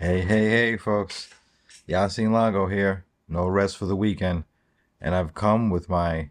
Hey, folks. Yasin Lago here. No rest for the weekend. And I've come with my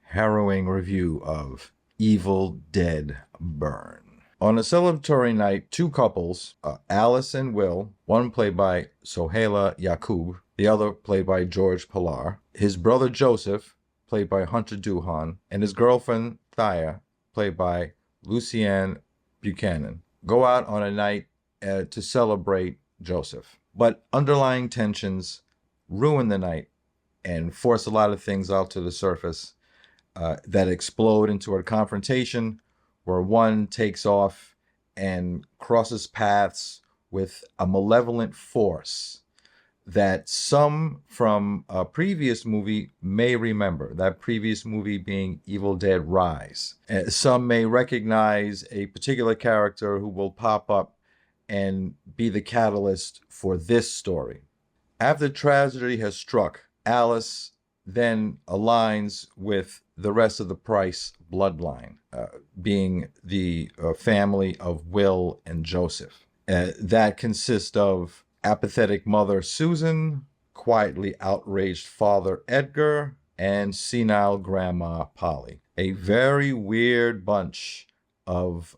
harrowing review of Evil Dead Burn. On a celebratory night, two couples, Alice and Will, one played by Souheila Yacoub, the other played by George Pullar, his brother Joseph, played by Hunter Doohan, and his girlfriend Thya, played by Luciane Buchanan, go out on a night to celebrate Joseph. But underlying tensions ruin the night and force a lot of things out to the surface that explode into a confrontation where one takes off and crosses paths with a malevolent force that some from a previous movie may remember, that previous movie being Evil Dead Rise. Some may recognize a particular character who will pop up and be the catalyst for this story. After tragedy has struck, Alice then aligns with the rest of the Price bloodline, being the family of Will and Joseph. That consists of apathetic mother Susan, quietly outraged father Edgar, and senile grandma Polly. A very weird bunch of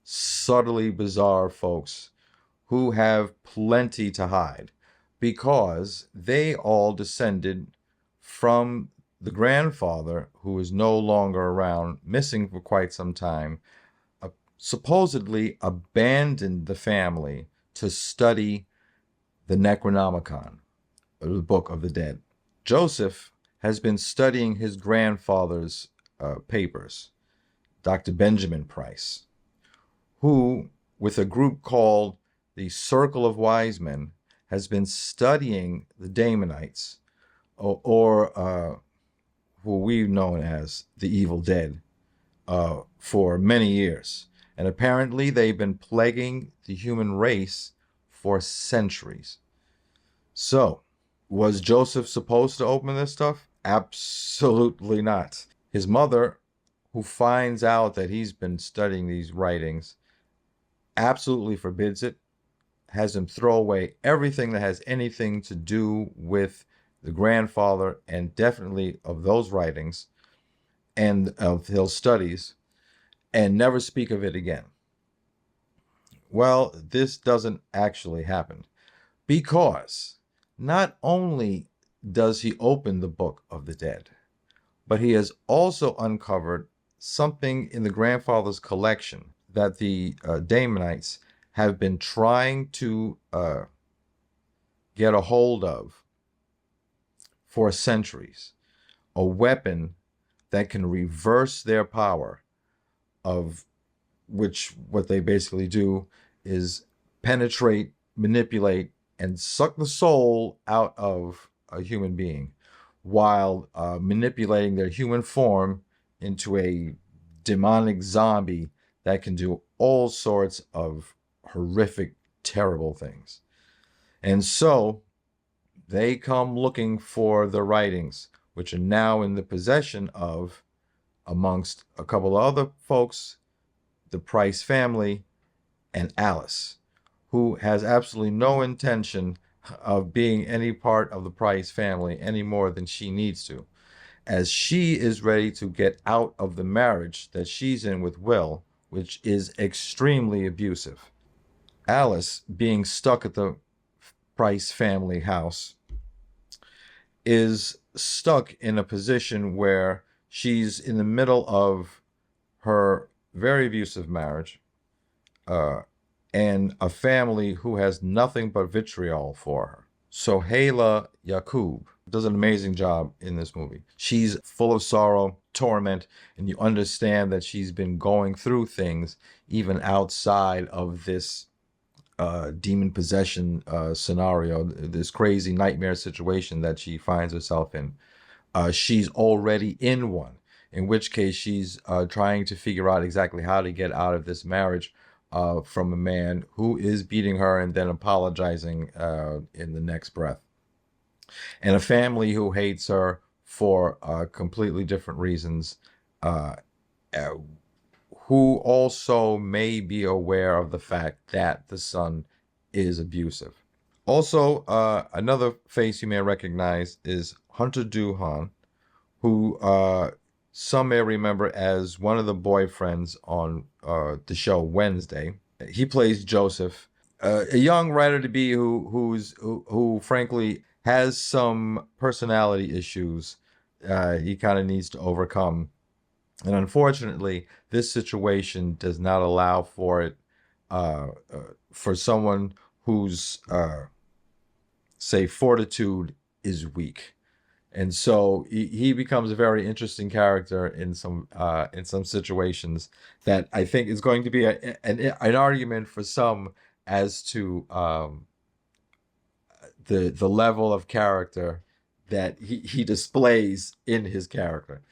subtly bizarre folks who have plenty to hide because they all descended from the grandfather, who is no longer around, missing for quite some time, supposedly abandoned the family to study the Necronomicon, the Book of the Dead. Joseph has been studying his grandfather's papers, Dr. Benjamin Price, who, with a group called the Circle of Wise Men, has been studying the Daemonites, or who we've known as the Evil Dead, for many years. And apparently they've been plaguing the human race for centuries. So, was Joseph supposed to open this stuff? Absolutely not. His mother, who finds out that he's been studying these writings, absolutely forbids it, has him throw away everything that has anything to do with the grandfather and definitely of those writings and of his studies, and never speak of it again. Well, this doesn't actually happen because not only does he open the Book of the Dead, but he has also uncovered something in the grandfather's collection that the Daemonites have been trying to get a hold of for centuries. A weapon that can reverse their power, of which what they basically do is penetrate, manipulate, and suck the soul out of a human being while manipulating their human form into a demonic zombie that can do all sorts of horrific, terrible things. And so they come looking for the writings, which are now in the possession of, amongst a couple of other folks, the Price family and Alice, who has absolutely no intention of being any part of the Price family any more than she needs to, as she is ready to get out of the marriage that she's in with Will, which is extremely abusive. Alice, being stuck at the Price family house, is stuck in a position where she's in the middle of her very abusive marriage and a family who has nothing but vitriol for her. Souheila Yacoub does an amazing job in this movie. She's full of sorrow, torment, and you understand that she's been going through things even outside of this demon possession scenario, this crazy nightmare situation that she finds herself in. She's already in one, in which case she's trying to figure out exactly how to get out of this marriage from a man who is beating her and then apologizing in the next breath. And a family who hates her for completely different reasons, who also may be aware of the fact that the son is abusive. Also, another face you may recognize is Hunter Doohan, who some may remember as one of the boyfriends on the show Wednesday. He plays Joseph, a young writer-to-be who frankly has some personality issues he kind of needs to overcome. And unfortunately, this situation does not allow for it for someone whose, say, fortitude is weak. And so he becomes a very interesting character in some situations that I think is going to be an argument for some as to the level of character that he displays in his character.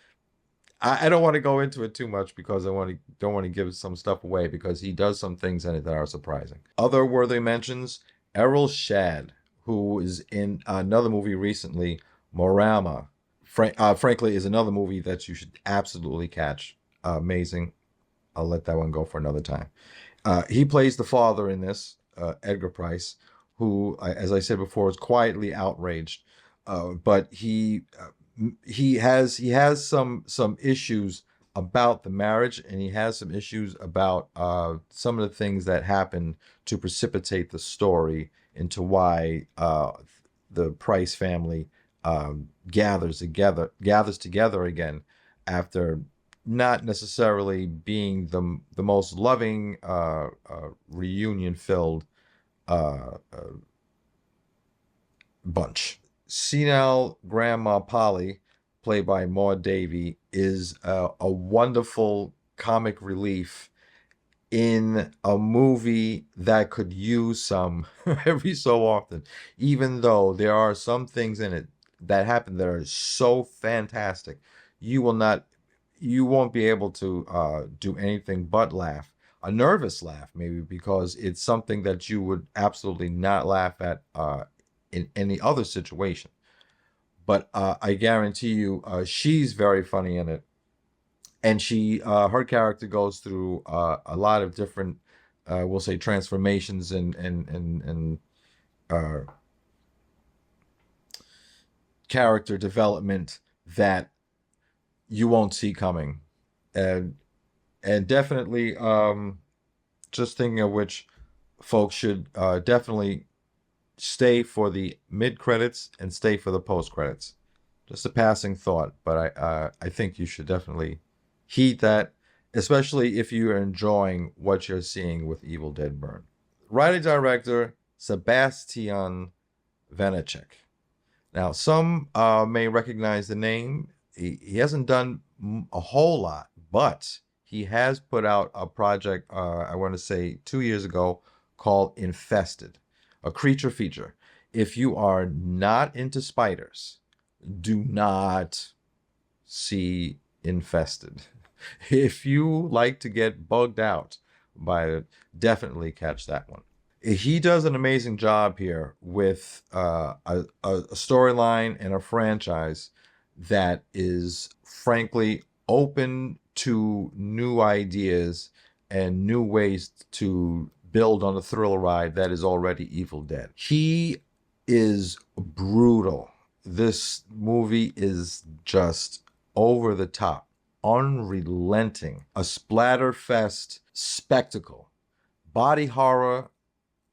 I don't want to go into it too much because don't want to give some stuff away, because he does some things in it that are surprising. Other worthy mentions: Erroll Shand, who is in another movie recently, Morama. Frankly, is another movie that you should absolutely catch. Amazing. I'll let that one go for another time. He plays the father in this, Edgar Price, who, as I said before, is quietly outraged, but he has some issues about the marriage, and he has some issues about some of the things that happen to precipitate the story into why the Price family gathers together again after not necessarily being the most loving reunion filled bunch. Senile Grandma Polly, played by Maude Davey, is a wonderful comic relief in a movie that could use some every so often, even though there are some things in it that happen that are so fantastic. You won't be able to do anything but laugh. A nervous laugh, maybe, because it's something that you would absolutely not laugh at in any other situation. But I guarantee you, she's very funny in it, and her character goes through a lot of different, we'll say, transformations and character development that you won't see coming, and definitely, just thinking of which, folks should definitely stay for the mid credits and stay for the post credits. Just a passing thought, but I think you should definitely heed that, especially if you are enjoying what you're seeing with Evil Dead Burn. Writer-director Sebastian Vanacek. Now, some may recognize the name. He hasn't done a whole lot, but he has put out a project, I want to say 2 years ago, called Infested, a creature feature. If you are not into spiders, do not see Infested. If you like to get bugged out by it, definitely catch that one. He does an amazing job here with a storyline and a franchise that is frankly open to new ideas and new ways to build on the thrill ride that is already Evil Dead. He is brutal. This movie is just over the top, unrelenting, a splatterfest spectacle, body horror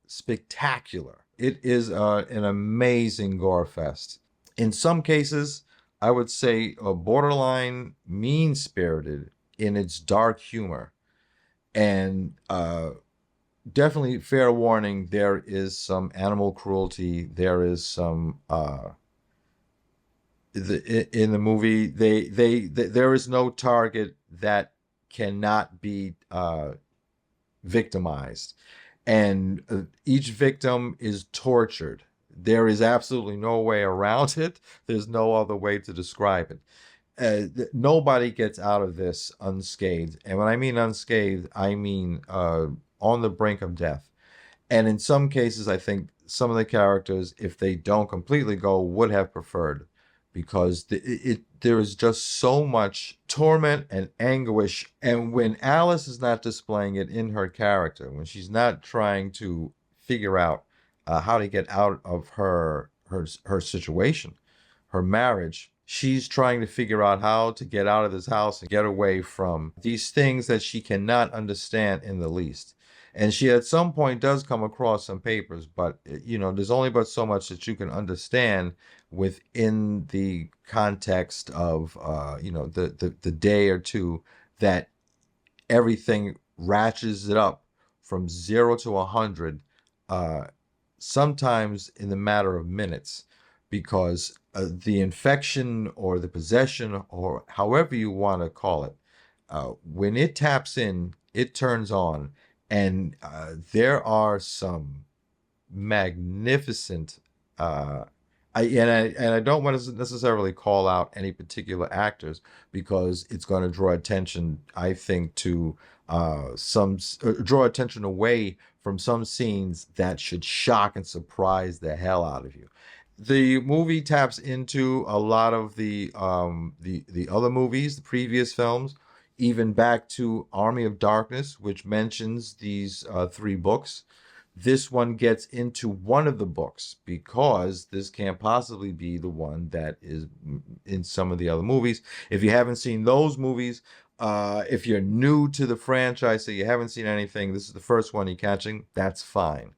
spectacular. It is an amazing gore fest. In some cases, I would say borderline mean-spirited in its dark humor. And definitely, fair warning, there is some animal cruelty. There is some in the movie. There is no target that cannot be victimized, and each victim is tortured. There is absolutely no way around it. There's no other way to describe it. Nobody gets out of this unscathed, and when I mean unscathed, I mean on the brink of death. And in some cases, I think some of the characters, if they don't completely go, would have preferred, because there is just so much torment and anguish. And when Alice is not displaying it in her character, when she's not trying to figure out how to get out of her situation, her marriage. She's trying to figure out how to get out of this house and get away from these things that she cannot understand in the least. And she at some point does come across some papers, but there's only but so much that you can understand within the context of the day or two that everything ratchets it up from 0 to 100, sometimes in the matter of minutes, because the infection or the possession, or however you want to call it, when it taps in, it turns on, and there are some magnificent. I don't want to necessarily call out any particular actors because it's going to draw attention, I think, to draw attention away from some scenes that should shock and surprise the hell out of you. The movie taps into a lot of the other movies, the previous films, even back to Army of Darkness, which mentions these 3 books. This one gets into one of the books because this can't possibly be the one that is in some of the other movies. If you haven't seen those movies, if you're new to the franchise, so you haven't seen anything, this is the first one you're catching, that's fine.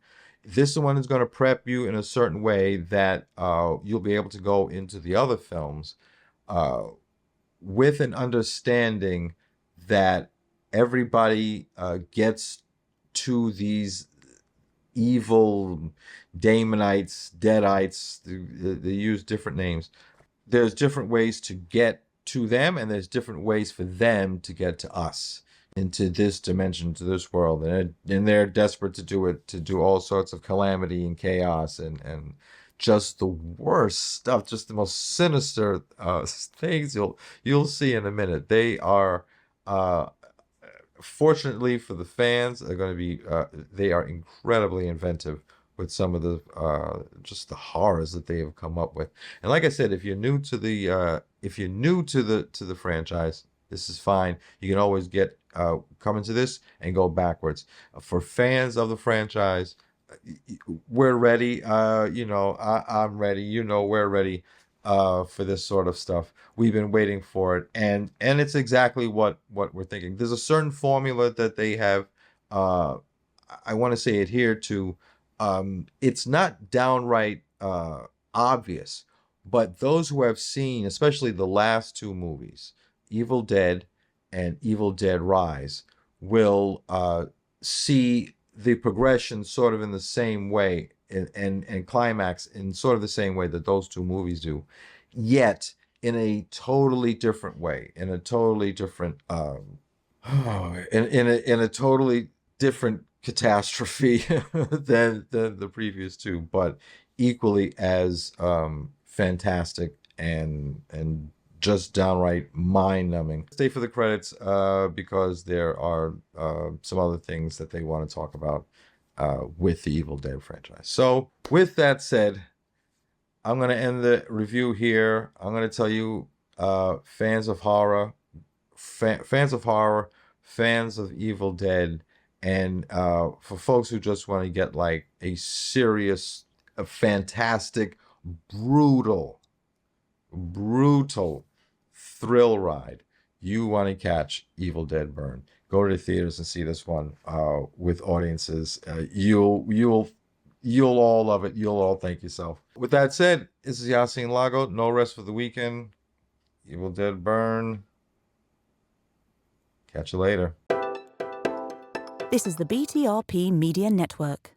This one is going to prep you in a certain way that you'll be able to go into the other films with an understanding that everybody gets to these evil demonites, deadites. They use different names. There's different ways to get to them, and there's different ways for them to get to us, into this dimension, to this world, and they're desperate to do it, to do all sorts of calamity and chaos and just the worst stuff, just the most sinister things you'll see in a minute. They are fortunately for the fans, are going to be they are incredibly inventive with some of the just the horrors that they have come up with. And like I said, if you're new to the franchise, this is fine. You can always get come into this and go backwards. For fans of the franchise, we're ready. I'm ready. We're ready for this sort of stuff. We've been waiting for it, and it's exactly what we're thinking. There's a certain formula that they have. I want to say adhered to. It's not downright obvious, but those who have seen, especially the last 2 movies, Evil Dead and Evil Dead Rise, will see the progression sort of in the same way, and climax in sort of the same way that those 2 movies do, yet in a totally different way, in a totally different in a totally different catastrophe than the previous 2, but equally as fantastic and just downright mind-numbing. Stay for the credits because there are some other things that they want to talk about with the Evil Dead franchise. So with that said, I'm going to end the review here. I'm going to tell you, fans of horror, fans of Evil Dead, and for folks who just want to get like a serious, a fantastic, brutal thrill ride, you want to catch Evil Dead Burn. Go to the theaters and see this one with audiences. You'll all love it. You'll all thank yourself. With that said, this is Yasin Lago. No rest for the weekend. Evil Dead Burn. Catch you later. This is the BTRP Media Network.